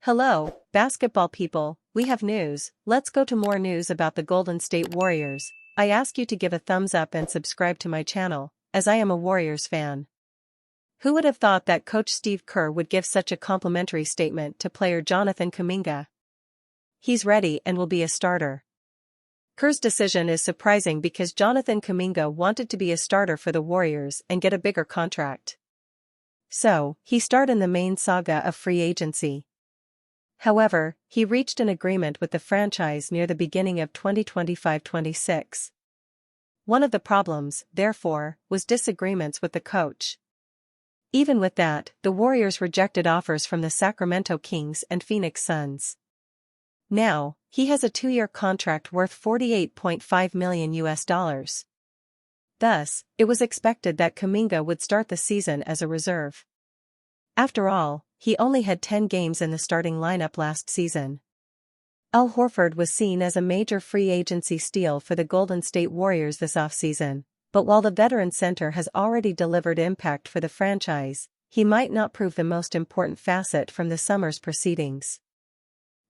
Hello, basketball people, we have news. Let's go to more news about the Golden State Warriors. I ask you to give a thumbs up and subscribe to my channel, as I am a Warriors fan. Who would have thought that Coach Steve Kerr would give such a complimentary statement to player Jonathan Kuminga? He's ready and will be a starter. Kerr's decision is surprising because Jonathan Kuminga wanted to be a starter for the Warriors and get a bigger contract. So, he starred in the main saga of free agency. However, he reached an agreement with the franchise near the beginning of 2025-26. One of the problems, therefore, was disagreements with the coach. Even with that, the Warriors rejected offers from the Sacramento Kings and Phoenix Suns. Now, he has a 2-year contract worth $48.5 million. Thus, it was expected that Kuminga would start the season as a reserve. After all, he only had 10 games in the starting lineup last season. Al Horford was seen as a major free agency steal for the Golden State Warriors this offseason, but while the veteran center has already delivered impact for the franchise, he might not prove the most important facet from the summer's proceedings.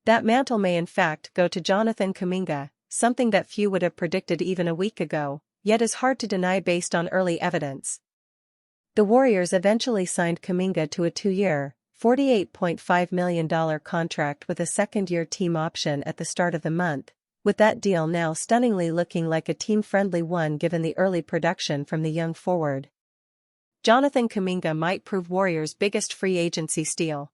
That mantle may in fact go to Jonathan Kuminga, something that few would have predicted even a week ago, yet is hard to deny based on early evidence. The Warriors eventually signed Kuminga to a 2-year, $48.5 million contract with a second-year team option at the start of the month, with that deal now stunningly looking like a team-friendly one given the early production from the young forward. Jonathan Kuminga might prove Warriors' biggest free agency steal.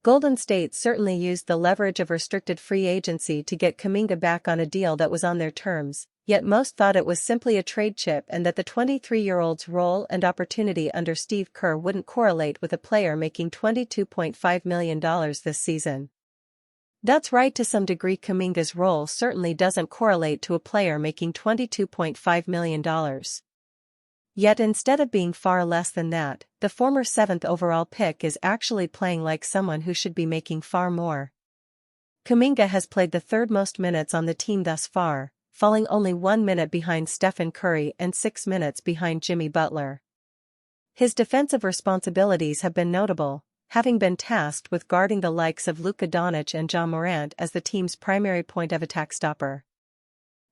Golden State certainly used the leverage of restricted free agency to get Kuminga back on a deal that was on their terms, yet most thought it was simply a trade chip and that the 23-year-old's role and opportunity under Steve Kerr wouldn't correlate with a player making $22.5 million this season. That's right, to some degree Kuminga's role certainly doesn't correlate to a player making $22.5 million. Yet instead of being far less than that, the former 7th overall pick is actually playing like someone who should be making far more. Kuminga has played the third most minutes on the team thus far, falling only 1 minute behind Stephen Curry and 6 minutes behind Jimmy Butler. His defensive responsibilities have been notable, having been tasked with guarding the likes of Luka Doncic and Ja Morant as the team's primary point-of-attack stopper.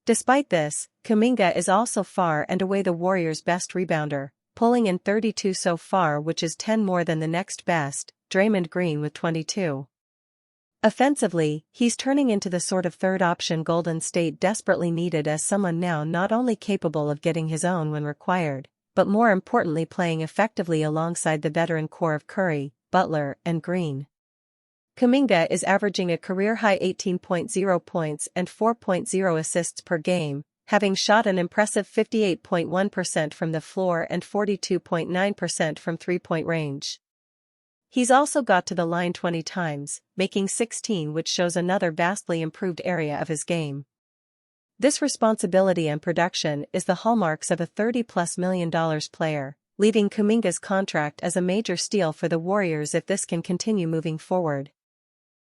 Despite this, Kuminga is also far and away the Warriors' best rebounder, pulling in 32 so far, which is 10 more than the next best, Draymond Green, with 22. Offensively, he's turning into the sort of third option Golden State desperately needed, as someone now not only capable of getting his own when required, but more importantly playing effectively alongside the veteran core of Curry, Butler, and Green. Kuminga is averaging a career-high 18.0 points and 4.0 assists per game, having shot an impressive 58.1% from the floor and 42.9% from three-point range. He's also got to the line 20 times, making 16, which shows another vastly improved area of his game. This responsibility and production is the hallmarks of a $30+ million player, leaving Kuminga's contract as a major steal for the Warriors if this can continue moving forward.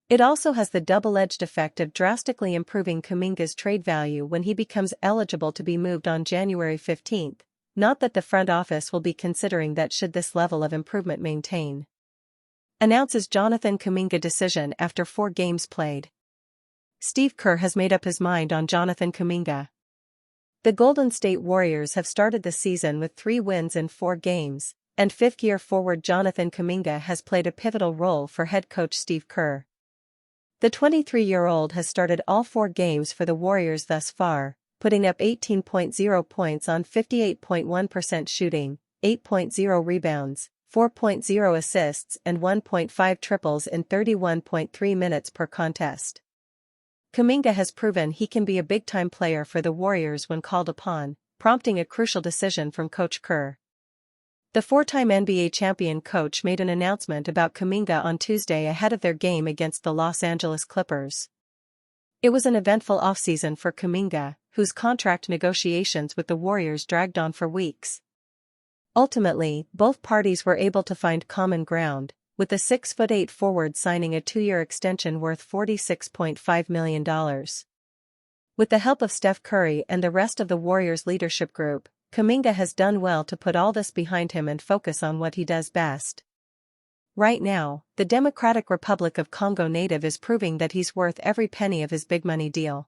It also has the double-edged effect of drastically improving Kuminga's trade value when he becomes eligible to be moved on January 15th, not that the front office will be considering that should this level of improvement maintain. Announces Jonathan Kuminga decision after 4 games played. Steve Kerr has made up his mind on Jonathan Kuminga. The Golden State Warriors have started the season with 3 wins in 4 games, and 5th-year forward Jonathan Kuminga has played a pivotal role for head coach Steve Kerr. The 23-year-old has started all 4 games for the Warriors thus far, putting up 18.0 points on 58.1% shooting, 8.0 rebounds, 4.0 assists and 1.5 triples in 31.3 minutes per contest. Kuminga has proven he can be a big-time player for the Warriors when called upon, prompting a crucial decision from Coach Kerr. The 4-time NBA champion coach made an announcement about Kuminga on Tuesday ahead of their game against the Los Angeles Clippers. It was an eventful offseason for Kuminga, whose contract negotiations with the Warriors dragged on for weeks. Ultimately, both parties were able to find common ground, with the 6'8" forward signing a 2-year extension worth $46.5 million. With the help of Steph Curry and the rest of the Warriors leadership group, Kuminga has done well to put all this behind him and focus on what he does best. Right now, the Democratic Republic of Congo native is proving that he's worth every penny of his big money deal.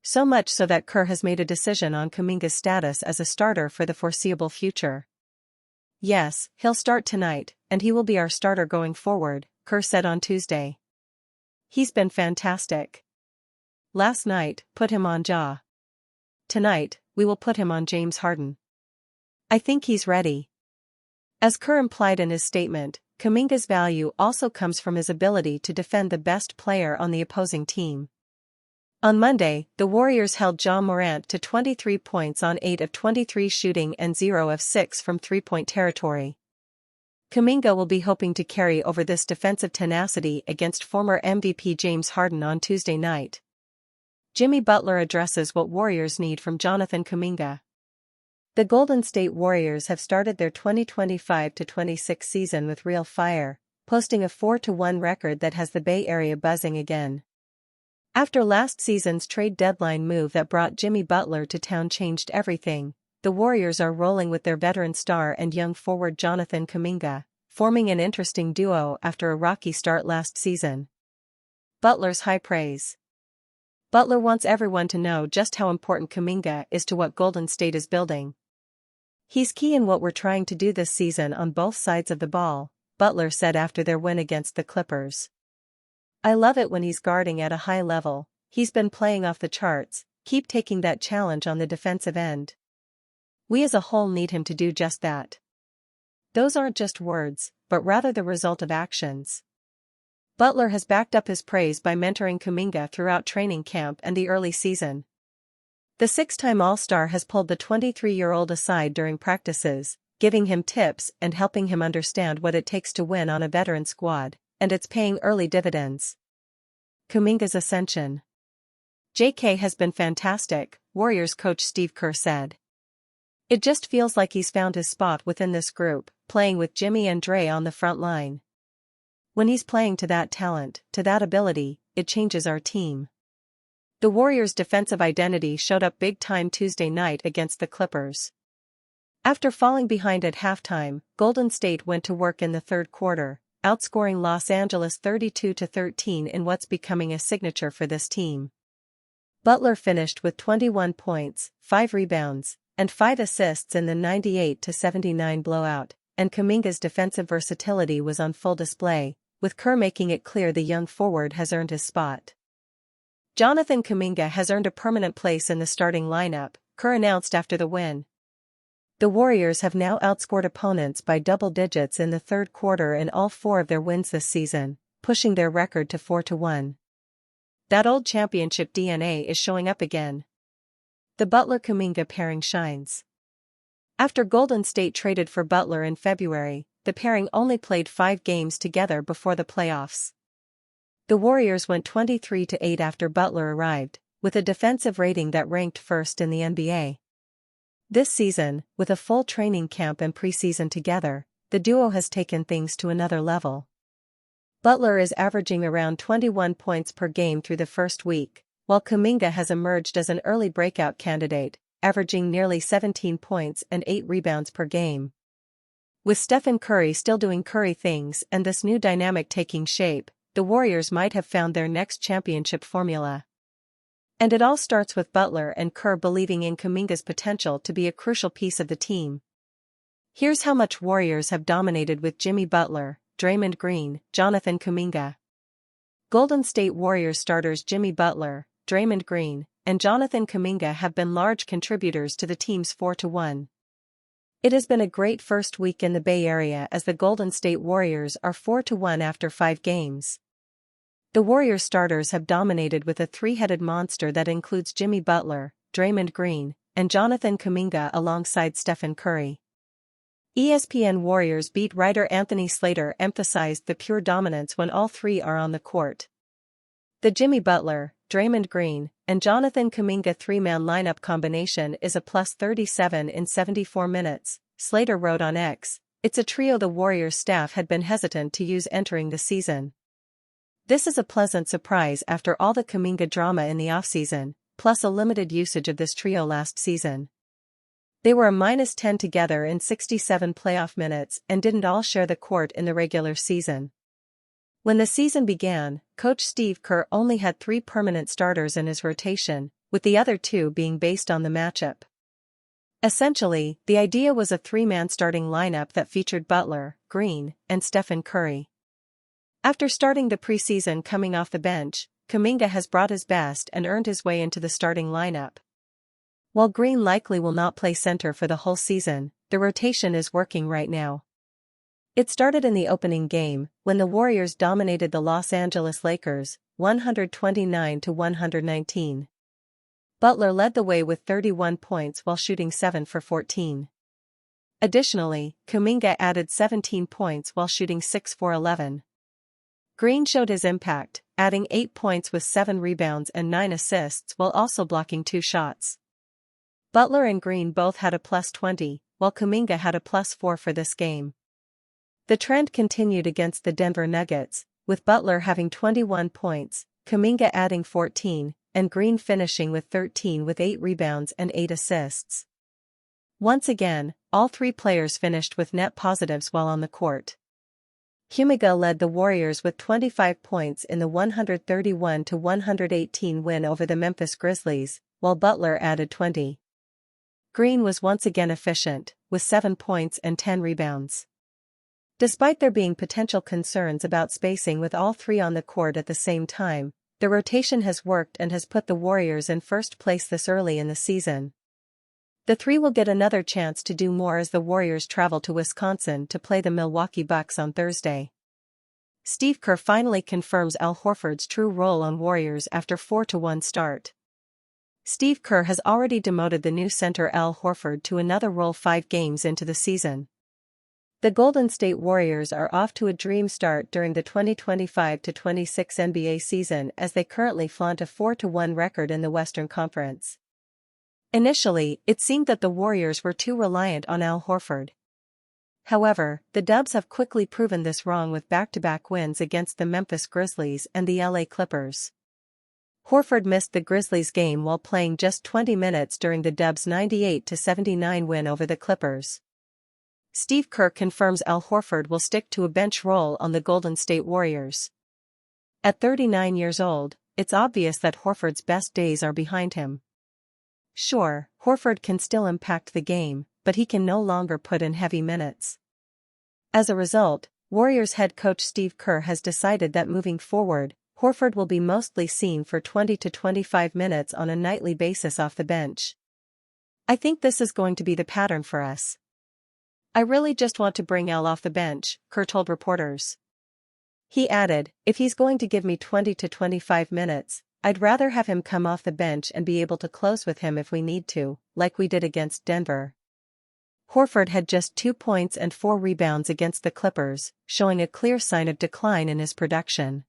So much so that Kerr has made a decision on Kuminga's status as a starter for the foreseeable future. "Yes, he'll start tonight, and he will be our starter going forward," Kerr said on Tuesday. "He's been fantastic. Last night, put him on Ja. Tonight, we will put him on James Harden. I think he's ready." As Kerr implied in his statement, Kuminga's value also comes from his ability to defend the best player on the opposing team. On Monday, the Warriors held Ja Morant to 23 points on 8 of 23 shooting and 0 of 6 from three-point territory. Kuminga will be hoping to carry over this defensive tenacity against former MVP James Harden on Tuesday night. Jimmy Butler addresses what Warriors need from Jonathan Kuminga. The Golden State Warriors have started their 2025-26 season with real fire, posting a 4-1 record that has the Bay Area buzzing again. After last season's trade deadline move that brought Jimmy Butler to town changed everything, the Warriors are rolling with their veteran star and young forward Jonathan Kuminga, forming an interesting duo after a rocky start last season. Butler's high praise. Butler wants everyone to know just how important Kuminga is to what Golden State is building. "He's key in what we're trying to do this season on both sides of the ball," Butler said after their win against the Clippers. "I love it when he's guarding at a high level, he's been playing off the charts, keep taking that challenge on the defensive end. We as a whole need him to do just that." Those aren't just words, but rather the result of actions. Butler has backed up his praise by mentoring Kuminga throughout training camp and the early season. The six-time All-Star has pulled the 23-year-old aside during practices, giving him tips and helping him understand what it takes to win on a veteran squad, and it's paying early dividends. Kuminga's ascension. "JK has been fantastic," Warriors coach Steve Kerr said. "It just feels like he's found his spot within this group, playing with Jimmy and Dre on the front line. When he's playing to that talent, to that ability, it changes our team." The Warriors' defensive identity showed up big time Tuesday night against the Clippers. After falling behind at halftime, Golden State went to work in the third quarter, outscoring Los Angeles 32-13 in what's becoming a signature for this team. Butler finished with 21 points, 5 rebounds, and 5 assists in the 98-79 blowout, and Kuminga's defensive versatility was on full display, with Kerr making it clear the young forward has earned his spot. "Jonathan Kuminga has earned a permanent place in the starting lineup," Kerr announced after the win. The Warriors have now outscored opponents by double digits in the third quarter in all 4 of their wins this season, pushing their record to 4-1. That old championship DNA is showing up again. The Butler-Kuminga pairing shines. After Golden State traded for Butler in February, the pairing only played 5 games together before the playoffs. The Warriors went 23-8 after Butler arrived, with a defensive rating that ranked first in the NBA. This season, with a full training camp and preseason together, the duo has taken things to another level. Butler is averaging around 21 points per game through the first week, while Kuminga has emerged as an early breakout candidate, averaging nearly 17 points and 8 rebounds per game. With Stephen Curry still doing Curry things and this new dynamic taking shape, the Warriors might have found their next championship formula. And it all starts with Butler and Kerr believing in Kuminga's potential to be a crucial piece of the team. Here's how much Warriors have dominated with Jimmy Butler, Draymond Green, Jonathan Kuminga. Golden State Warriors starters Jimmy Butler, Draymond Green, and Jonathan Kuminga have been large contributors to the team's 4-1. It has been a great first week in the Bay Area as the Golden State Warriors are 4-1 after 5 games. The Warriors starters have dominated with a 3-headed monster that includes Jimmy Butler, Draymond Green, and Jonathan Kuminga alongside Stephen Curry. ESPN Warriors beat writer Anthony Slater emphasized the pure dominance when all 3 are on the court. The Jimmy Butler, Draymond Green, and Jonathan Kuminga 3-man lineup combination is a plus 37 in 74 minutes, Slater wrote on X. It's a trio the Warriors staff had been hesitant to use entering the season. This is a pleasant surprise after all the Kuminga drama in the offseason, plus a limited usage of this trio last season. They were a -10 together in 67 playoff minutes and didn't all share the court in the regular season. When the season began, coach Steve Kerr only had 3 permanent starters in his rotation, with the other 2 being based on the matchup. Essentially, the idea was a 3-man starting lineup that featured Butler, Green, and Stephen Curry. After starting the preseason coming off the bench, Kuminga has brought his best and earned his way into the starting lineup. While Green likely will not play center for the whole season, the rotation is working right now. It started in the opening game, when the Warriors dominated the Los Angeles Lakers, 129-119. Butler led the way with 31 points while shooting 7 for 14. Additionally, Kuminga added 17 points while shooting 6 for 11. Green showed his impact, adding 8 points with 7 rebounds and 9 assists while also blocking 2 shots. Butler and Green both had a +20, while Kuminga had a +4 for this game. The trend continued against the Denver Nuggets, with Butler having 21 points, Kuminga adding 14, and Green finishing with 13 with 8 rebounds and 8 assists. Once again, all 3 players finished with net positives while on the court. Kuminga led the Warriors with 25 points in the 131-118 win over the Memphis Grizzlies, while Butler added 20. Green was once again efficient, with 7 points and 10 rebounds. Despite there being potential concerns about spacing with all 3 on the court at the same time, the rotation has worked and has put the Warriors in first place this early in the season. The 3 will get another chance to do more as the Warriors travel to Wisconsin to play the Milwaukee Bucks on Thursday. Steve Kerr finally confirms Al Horford's true role on Warriors after 4-1 start. Steve Kerr has already demoted the new center Al Horford to another role 5 games into the season. The Golden State Warriors are off to a dream start during the 2025-26 NBA season as they currently flaunt a 4-1 record in the Western Conference. Initially, it seemed that the Warriors were too reliant on Al Horford. However, the Dubs have quickly proven this wrong with back-to-back wins against the Memphis Grizzlies and the LA Clippers. Horford missed the Grizzlies game while playing just 20 minutes during the Dubs' 98-79 win over the Clippers. Steve Kerr confirms Al Horford will stick to a bench role on the Golden State Warriors. At 39 years old, it's obvious that Horford's best days are behind him. Sure, Horford can still impact the game, but he can no longer put in heavy minutes. As a result, Warriors head coach Steve Kerr has decided that moving forward, Horford will be mostly seen for 20 to 25 minutes on a nightly basis off the bench. I think this is going to be the pattern for us. I really just want to bring Al off the bench, Kerr told reporters. He added, if he's going to give me 20 to 25 minutes, I'd rather have him come off the bench and be able to close with him if we need to, like we did against Denver. Horford had just 2 points and 4 rebounds against the Clippers, showing a clear sign of decline in his production.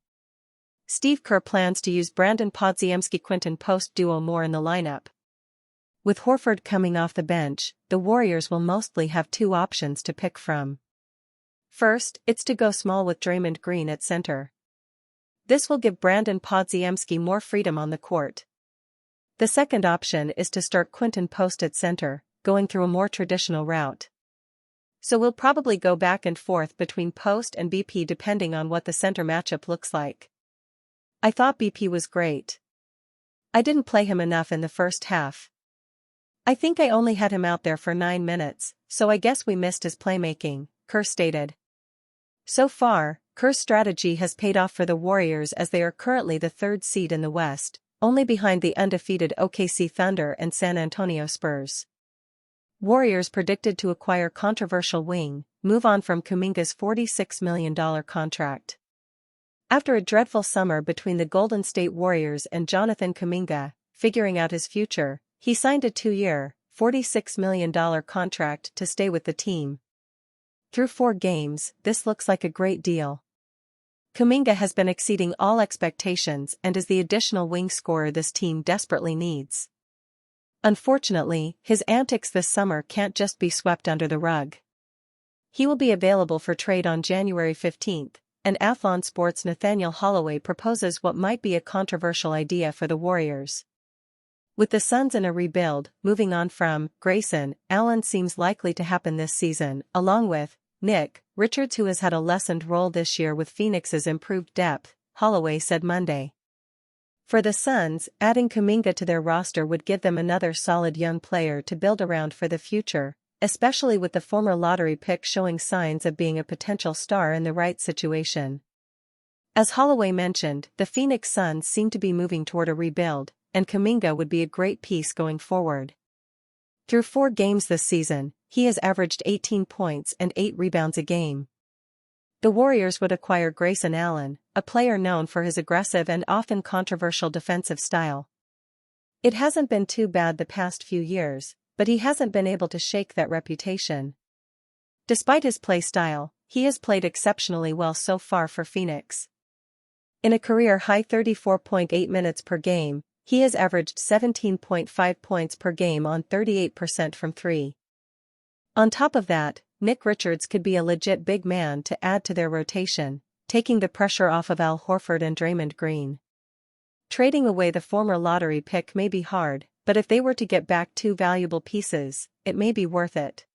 Steve Kerr plans to use Brandon Podziemski-Quinton Post duo more in the lineup. With Horford coming off the bench, the Warriors will mostly have 2 options to pick from. First, it's to go small with Draymond Green at center. This will give Brandon Podziemski more freedom on the court. The second option is to start Quinton Post at center, going through a more traditional route. So we'll probably go back and forth between Post and BP depending on what the center matchup looks like. I thought BP was great. I didn't play him enough in the first half. I think I only had him out there for 9 minutes, so I guess we missed his playmaking, Kerr stated. So far, Kerr's strategy has paid off for the Warriors as they are currently the 3rd seed in the West, only behind the undefeated OKC Thunder and San Antonio Spurs. Warriors predicted to acquire controversial wing, move on from Kuminga's $46 million contract. After a dreadful summer between the Golden State Warriors and Jonathan Kuminga, figuring out his future, he signed a 2-year, $46 million contract to stay with the team. Through 4 games, this looks like a great deal. Kuminga has been exceeding all expectations and is the additional wing scorer this team desperately needs. Unfortunately, his antics this summer can't just be swept under the rug. He will be available for trade on January 15th, and Athlon Sports' Nathaniel Holloway proposes what might be a controversial idea for the Warriors. With the Suns in a rebuild, moving on from Grayson Allen seems likely to happen this season, along with Nick Richards, who has had a lessened role this year with Phoenix's improved depth, Holloway said Monday. For the Suns, adding Kuminga to their roster would give them another solid young player to build around for the future, especially with the former lottery pick showing signs of being a potential star in the right situation. As Holloway mentioned, the Phoenix Suns seem to be moving toward a rebuild, and Kuminga would be a great piece going forward. Through 4 games this season, he has averaged 18 points and 8 rebounds a game. The Warriors would acquire Grayson Allen, a player known for his aggressive and often controversial defensive style. It hasn't been too bad the past few years, but he hasn't been able to shake that reputation. Despite his play style, he has played exceptionally well so far for Phoenix. In a career-high 34.8 minutes per game, he has averaged 17.5 points per game on 38% from 3. On top of that, Nick Richards could be a legit big man to add to their rotation, taking the pressure off of Al Horford and Draymond Green. Trading away the former lottery pick may be hard, but if they were to get back 2 valuable pieces, it may be worth it.